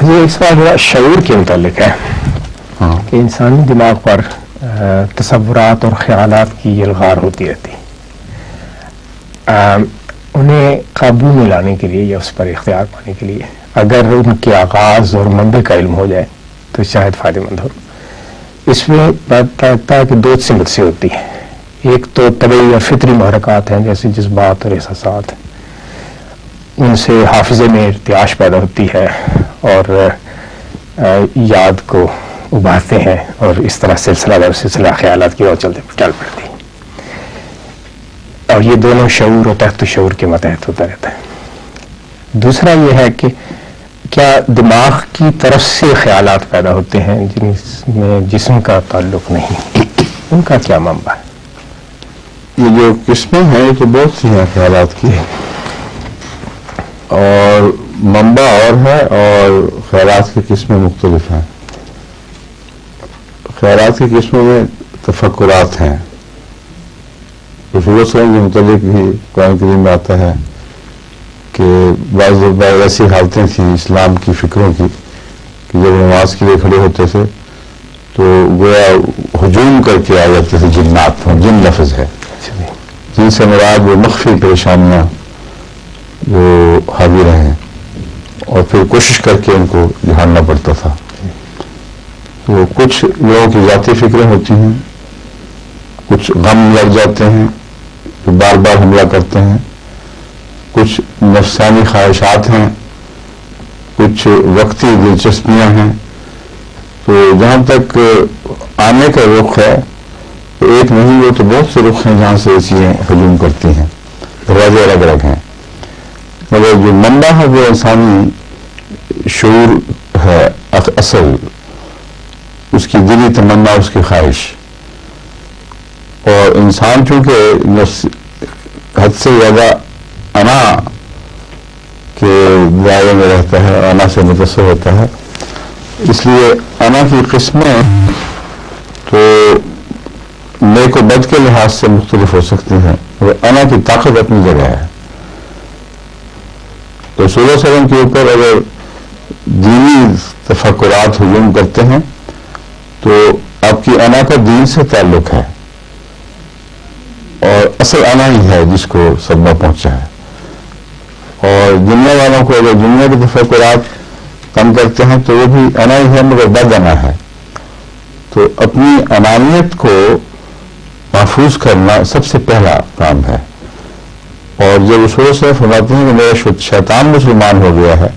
یہ اس بار شعور کے متعلق ہے کہ انسانی دماغ پر تصورات اور خیالات کی الغار ہوتی رہتی، انہیں قابو میں لانے کے لیے یا اس پر اختیار پانے کے لیے اگر ان کے آغاز اور منبع کا علم ہو جائے تو شاید فائدہ مند ہو۔ اس میں بات ہے کہ دو سمت سے ہوتی ہے، ایک تو طبعی یا فطری محرکات ہیں جیسے جذبات اور احساسات، ان سے حافظے میں ارتعاش پیدا ہوتی ہے اور یاد کو ابھارتے ہیں اور اس طرح سلسلہ خیالات کی اور چل پڑتی ہے، اور یہ دونوں شعور اور تحت شعور کے ماتحت ہوتا رہتا ہے۔ دوسرا یہ ہے کہ کیا دماغ کی طرف سے خیالات پیدا ہوتے ہیں جن میں جسم کا تعلق نہیں، ان کا کیا منبع ہے؟ یہ جو قسمیں ہیں یہ تو بہت سی ہیں خیالات کی، اور منبع اور ہے اور خیالات کی قسمیں مختلف ہیں۔ خیالات کی قسموں میں تفکرات ہیں، رسول اللہ صلی اللہ علیہ وسلم کے متعلق بھی قرآن کریم میں آتا ہے کہ بعض ایسی حالتیں تھیں اسلام کی فکروں کی کہ جب نماز کے لیے کھڑے ہوتے تھے تو گویا ہجوم کر کے آ جاتے تھے جنات، جن لفظ ہے جن سے مراد وہ مخفی پریشانیاں جو حاضر ہیں، اور پھر کوشش کر کے ان کو جھاڑنا پڑتا تھا۔ تو کچھ لوگوں کی ذاتی فکریں ہوتی ہیں، کچھ غم لگ جاتے ہیں جو بار بار حملہ کرتے ہیں، کچھ نفسانی خواہشات ہیں، کچھ وقتی دلچسپیاں ہیں۔ تو جہاں تک آنے کا رخ ہے تو ایک نہیں، وہ تو بہت سے رخ ہیں جہاں سے یہ چیزیں ہجوم کرتی ہیں، دروازے الگ الگ ہیں، مگر جو منبع ہے وہ انسانی شعور ہے، اصل اس کی دلی تمنا، اس کی خواہش۔ اور انسان چونکہ نفس حد سے زیادہ انا کے دائرے میں رہتا ہے، انا سے متاثر ہوتا ہے، اس لیے انا کی قسمیں تو نیک و بد کے لحاظ سے مختلف ہو سکتی ہیں، اور انا کی طاقت اپنی جگہ ہے۔ تو رسول اللہ صلی اللہ علیہ وسلم کے اوپر اگر دینی تفکرات ہجوم کرتے ہیں تو آپ کی انا کا دین سے تعلق ہے، اور اصل انا ہی ہے جس کو صدمہ پہنچا ہے۔ اور دنیا والوں کو اگر دنیا کے تفکرات کم کرتے ہیں تو وہ بھی انا ہی ہے، مگر بد انا ہے۔ تو اپنی انانیت کو محفوظ کرنا سب سے پہلا کام ہے۔ اور جب رسول سے فرماتے ہیں کہ میرا شیطان مسلمان ہو گیا ہے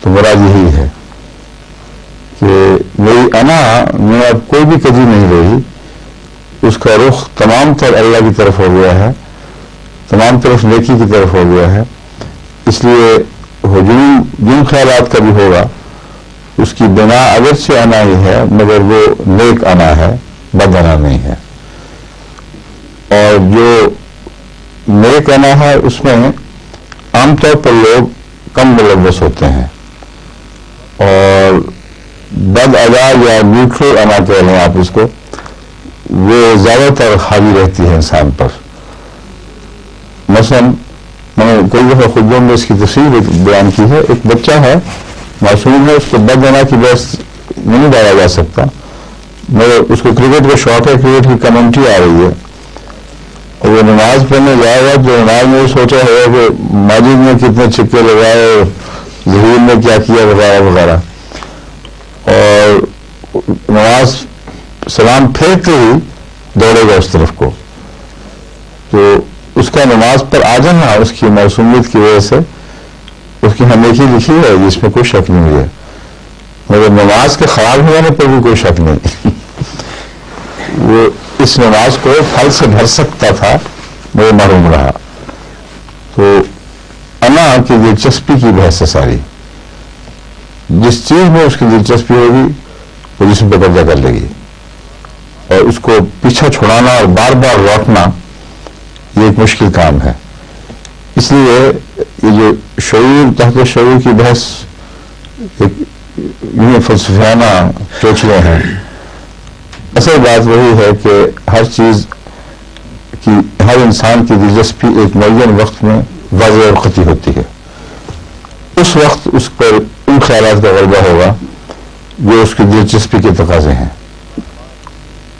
تو مراد یہی ہے کہ میری انا میں اب کوئی بھی کجی نہیں رہی، اس کا رخ تمام تر اللہ کی طرف ہو گیا ہے، تمام طرف نیکی کی طرف ہو گیا ہے۔ اس لیے ہجوم جن خیالات کا بھی ہوگا اس کی بنا اگرچہ انا ہی ہے، مگر وہ نیک انا ہے، بد انا نہیں ہے۔ اور جو نیک انا ہے اس میں عام طور پر لوگ کم ملوث ہوتے ہیں، اور بد ادا یا نیوٹرل انا کہہ لیں آپ اس کو، وہ زیادہ تر حاوی رہتی ہے انسان پر۔ مثلا میں نے کئی دفعہ خطبوں میں اس کی تفصیل بیان کی ہے، ایک بچہ ہے معصوم ہے، اس کو بد انا کی بحث نہیں ڈالا جا سکتا، مگر اس کو کرکٹ کا شوق ہے، کرکٹ کی کمنٹری آ رہی ہے، اور وہ نماز پڑھنے جائے گا تو نماز میں یہ سوچا ہے کہ ماجد میں کتنے چھکے لگائے، ظہور میں کیا کیا، وغیرہ وغیرہ، اور نماز سلام پھیرتے ہی دوڑے گا اس طرف کو۔ تو اس کا نماز پر آ جانا اس کی معصومیت کی وجہ سے اس کی ہمیشہ لکھی ہے جس میں کوئی شک نہیں ہے، مگر نماز کے خراب ہو جانے پر بھی کوئی شک نہیں۔ وہ اس نماز کو پھل سے بھر سکتا تھا مگر محروم رہا۔ تو انا کی دلچسپی کی بحث ہے ساری، جس چیز میں اس کی دلچسپی ہوگی وہ جسم پہ قبضہ کر لے گی، اور اس کو پیچھا چھڑانا اور بار بار لوٹنا یہ ایک مشکل کام ہے۔ اس لیے یہ جو شعور تحت شعور کی بحث ایک یوں فلسفیانہ چوچلے ہیں، اصل بات وہی ہے کہ ہر چیز کی، ہر انسان کی دلچسپی ایک معین وقت میں واضح اور قطعی ہوتی ہے۔ اس وقت اس پر ان خیالات کا غلبہ ہوگا جو اس کی دلچسپی کے تقاضے ہیں،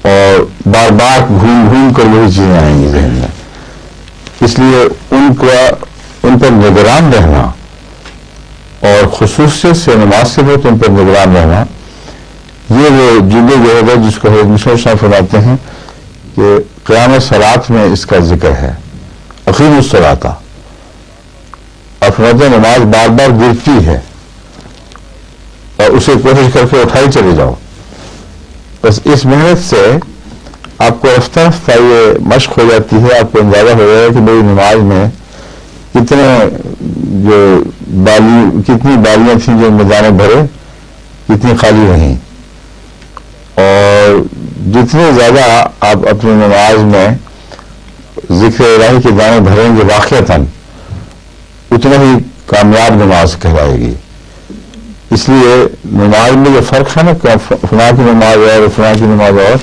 اور بار بار گھوم گھوم کر وہی چیزیں آئیں گی ذہن میں. اس لیے ان پر نگران رہنا، اور خصوصیت سے مناسب ہو تو ان پر نگران رہنا، یہ وہ جملے جو ہوگا جس کو حضرت مسرور فرماتے ہیں کہ قیام صلات میں اس کا ذکر ہے، اقیم الصلاۃ. فرماتے نماز بار بار گرتی ہے اور اسے کوشش کر کے اٹھائی چلے جاؤ. بس اس محنت سے آپ کو رفتہ رفتہ یہ مشق ہو جاتی ہے، آپ کو اندازہ ہو جائے گا کہ میری نماز میں کتنی بالیاں تھیں جو میدان بھرے، کتنی خالی رہیں، اور جتنے زیادہ آپ اپنی نماز میں ذکر الہی کے دانے بھریں گے واقعتاً، اتنا ہی کامیاب نماز کہلائے گی. اس لیے نماز میں جو فرق ہے نا، فلاں کی نماز اور فلاں کی نماز اور،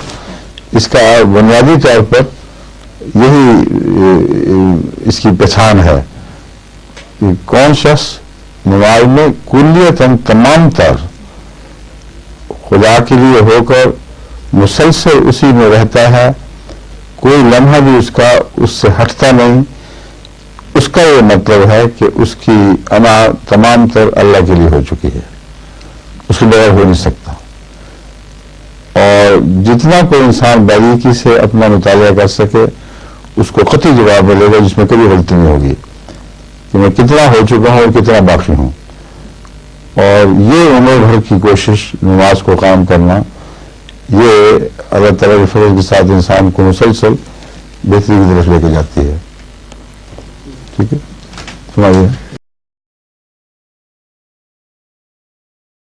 اس کا بنیادی طور پر یہی اس کی پہچان ہے کہ کون شخص نماز میں کلیتاً تمام تر خدا کے لیے ہو کر مسلسل اسی میں رہتا ہے، کوئی لمحہ بھی اس سے ہٹتا نہیں. اس کا یہ مطلب ہے کہ اس کی انا تمام تر اللہ کے لیے ہو چکی ہے، اس کے بغیر ہو نہیں سکتا. اور جتنا کوئی انسان باریکی سے اپنا مطالعہ کر سکے اس کو قطعی جواب ملے گا جس میں کبھی غلطی نہیں ہوگی کہ میں کتنا ہو چکا ہوں اور کتنا باقی ہوں. اور یہ عمر بھر کی کوشش نماز کو قائم کرنا، یہ اللہ تعالیٰ کے فضل کے ساتھ انسان کو مسلسل بہتری کی طرف لے کے جاتی ہے. ٹھیک ہے، سنائیے.